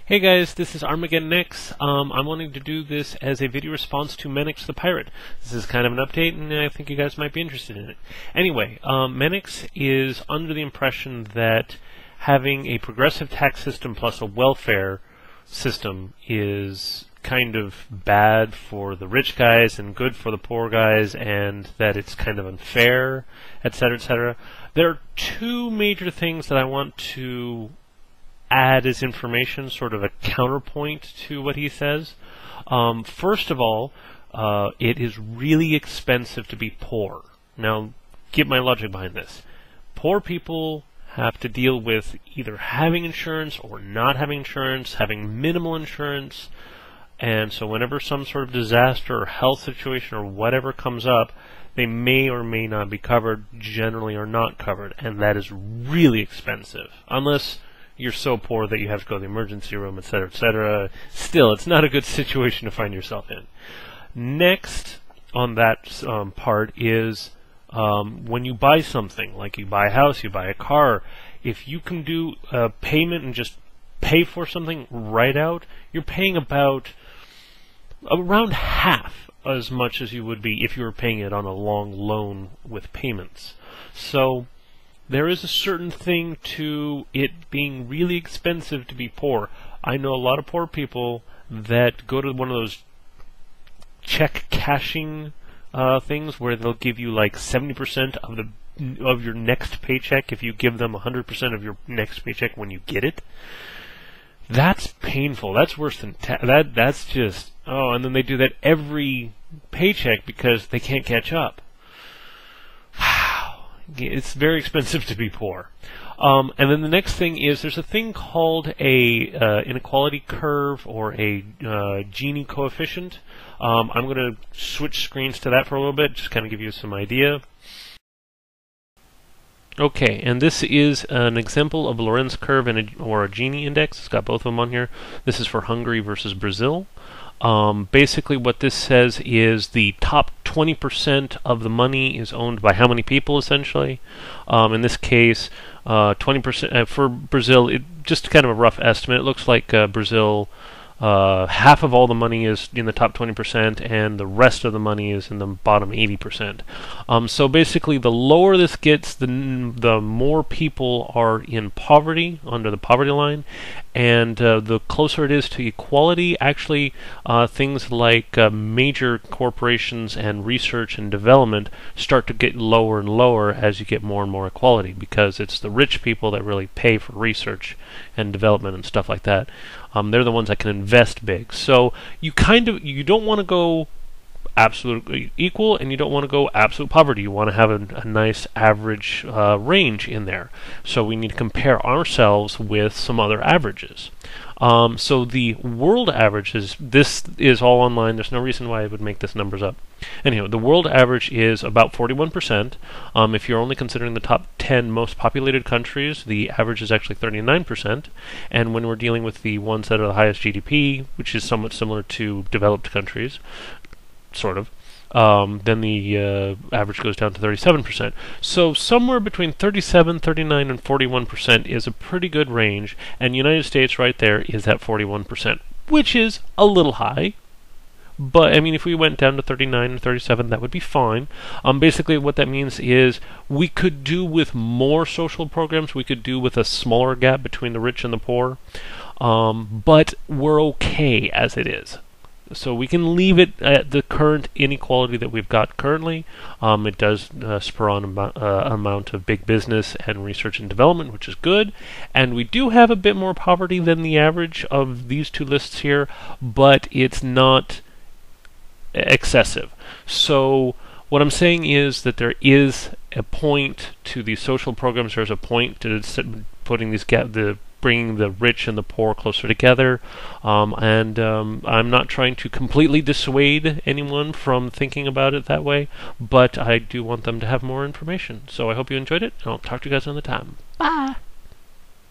Hey guys, this is Armageddon X. I'm wanting to do this as a video response to Menix the Pirate. This is kind of an update, and I think you guys might be interested in it. Anyway, Menix is under the impression that having a progressive tax system plus a welfare system is kind of bad for the rich guys and good for the poor guys, and that it's kind of unfair, etc., etc. There are two major things that I want to add as information, sort of a counterpoint to what he says. First of all, it is really expensive to be poor. Now, get my logic behind this. Poor people have to deal with either having insurance or not having insurance, having minimal insurance, and so whenever some sort of disaster or health situation or whatever comes up, they may or may not be covered, generally are not covered, and that is really expensive. Unless you're so poor that you have to go to the emergency room, etc., etc. Still, it's not a good situation to find yourself in. Next on that part is when you buy something, like you buy a house, you buy a car, if you can do a payment and just pay for something right out, you're paying about around half as much as you would be if you were paying it on a long loan with payments. So there is a certain thing to it being really expensive to be poor. I know a lot of poor people that go to one of those check cashing things where they'll give you like 70% of your next paycheck if you give them 100% of your next paycheck when you get it. That's painful. That's worse than that's just and then they do that every paycheck because they can't catch up. It's very expensive to be poor. And then the next thing is there's a thing called a inequality curve or a Gini coefficient. I'm going to switch screens to that for a little bit, just kind of give you some idea. Okay, and this is an example of a Lorenz curve or a Gini index. It's got both of them on here. This is for Hungary versus Brazil. Basically what this says is the top 20% of the money is owned by how many people, essentially. In this case, 20% for Brazil, just kind of a rough estimate. It looks like Brazil, half of all the money is in the top 20%, and the rest of the money is in the bottom 80%. So basically, the lower this gets, the more people are in poverty, under the poverty line, and the closer it is to equality. Actually, things like major corporations and research and development start to get lower and lower as you get more and more equality, because it's the rich people that really pay for research and development and stuff like that. They're the ones that can invest big. So you don't want to go absolutely equal, and you don't want to go absolute poverty. You want to have a nice average range in there. So we need to compare ourselves with some other averages. So the world averages, this is all online. There's no reason why I would make this numbers up. Anyhow, the world average is about 41%. If you're only considering the top 10 most populated countries, the average is actually 39%. And when we're dealing with the ones that are the highest GDP, which is somewhat similar to developed countries, sort of, then the average goes down to 37%. So somewhere between 37, 39, and 41% is a pretty good range, and the United States right there is at 41%, which is a little high. But, I mean, if we went down to 39 or 37, that would be fine. Basically, what that means is we could do with more social programs. We could do with a smaller gap between the rich and the poor. But we're okay as it is. So we can leave it at the current inequality that we've got currently. It does spur on amount of big business and research and development, which is good. And we do have a bit more poverty than the average of these two lists here, but it's not excessive. So what I'm saying is that there is a point to these social programs. There's a point to putting these bringing the rich and the poor closer together, and I'm not trying to completely dissuade anyone from thinking about it that way, but I do want them to have more information. So I hope you enjoyed it, and I'll talk to you guys another time. Bye!